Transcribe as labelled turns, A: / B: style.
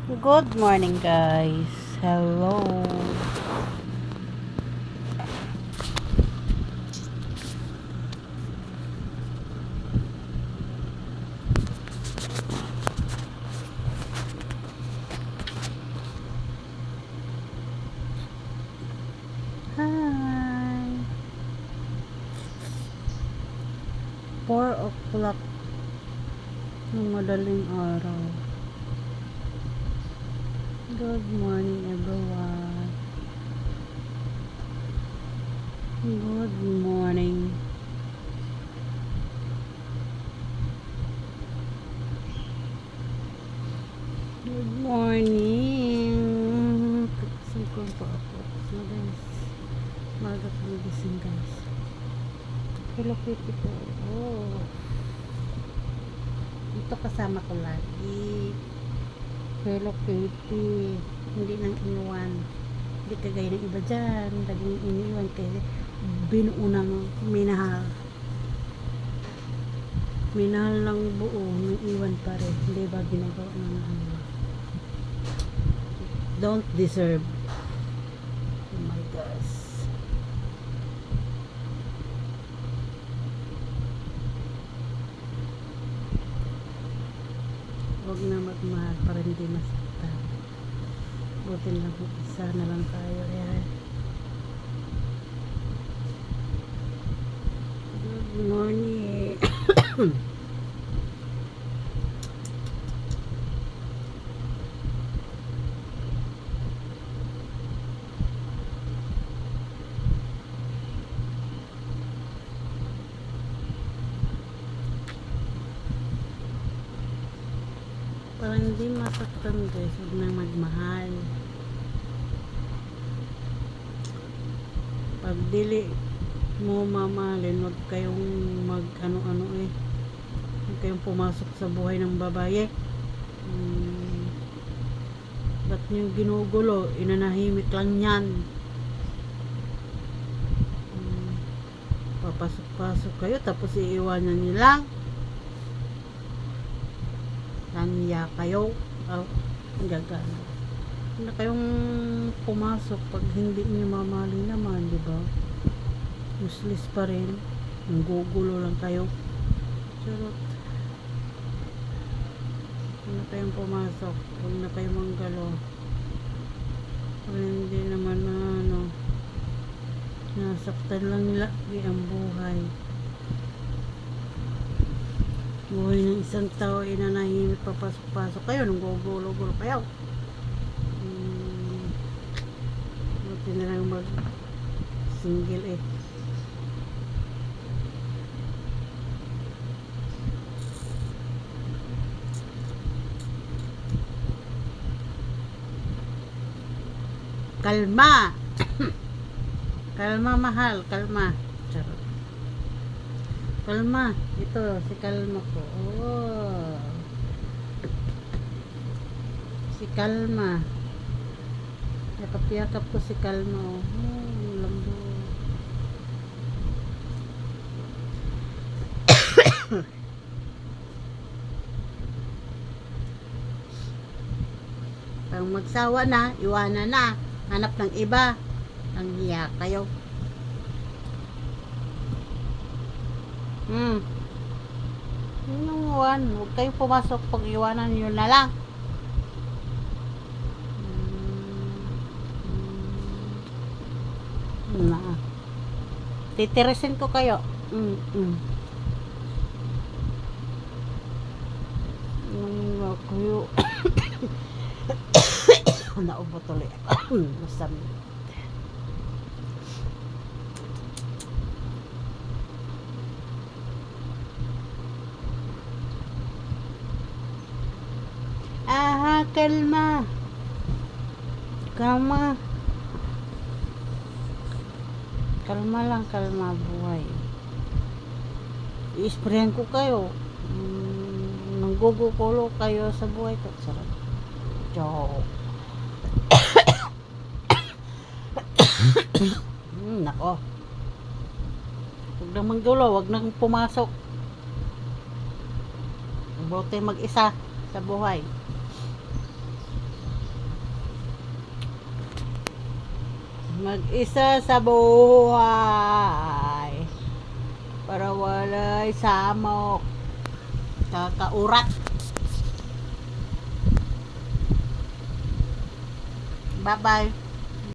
A: Good morning, guys. Hello. Hi. 4 o'clock ng madaling araw. Good morning, everyone. Good morning. Good morning. Singkong po ako. So guys, maga po nagising guys. Hello Kitty po. Oh. Ito kasama ko lagi. Hello Kitty. Hindi nang iniwan. Hindi kagaya ng iba dyan. Laging iniwan kasi binuo ng minahal. Minahal ng buo. Nang iwan pa rin. Hindi ba ginagawa ng ano? Don't deserve. Oh my gosh. Huwag na magmahal para hindi masaktan. Buti lang isa na lang tayo. Good morning. Para hindi masaktan guys, huwag na magmahal. Pag dili mo mamahalin, huwag kayong mag ano-ano huwag kayong pumasok sa buhay ng babae. Ba't nyo ginugulo? Inanahimik lang yan. Papasok-pasok kayo tapos iiwanan nyo lang. Nangya kayo. Gagana. Huwag na kayong pumasok pag hindi nyo mamahalin naman, di ba? Useless pa rin. Nanggugulo lang kayo. Charot. Huwag na kayong pumasok. Huwag na kayong manggalo. Kung hindi naman na nasaktan lang nila ang buhay. Buhay ng isang tao inanahimik, papasok-pasok kayo, nanggugulo-gulo kayo. Buti na lang mag single Kalma. Kalma mahal, kalma. Charot. Kalma. Ito, si Kalma ko. Oh. Si Kalma. Yakap-yakap ko si Kalma. Oh, lambo. Pag magsawa na, iwanan na. Hanap ng iba. Ang hiya kayo. Huwag kayo pumasok pag iwanan nyo na lang. Titirisin ko kayo. Kayo. Naubo tuloy ako. Masamit. Kalma. Kalma. Kalma lang, kalma buhay. I-sprayan ko kayo. Nanggugulo kayo sa buhay ko. Sarap. Joke. Nako. Huwag nang manggulo, huwag nang pumasok. Buti mag-isa sa buhay. Mag-isa sa buhay. Para wala'y samok. Kakaurat. Bye-bye.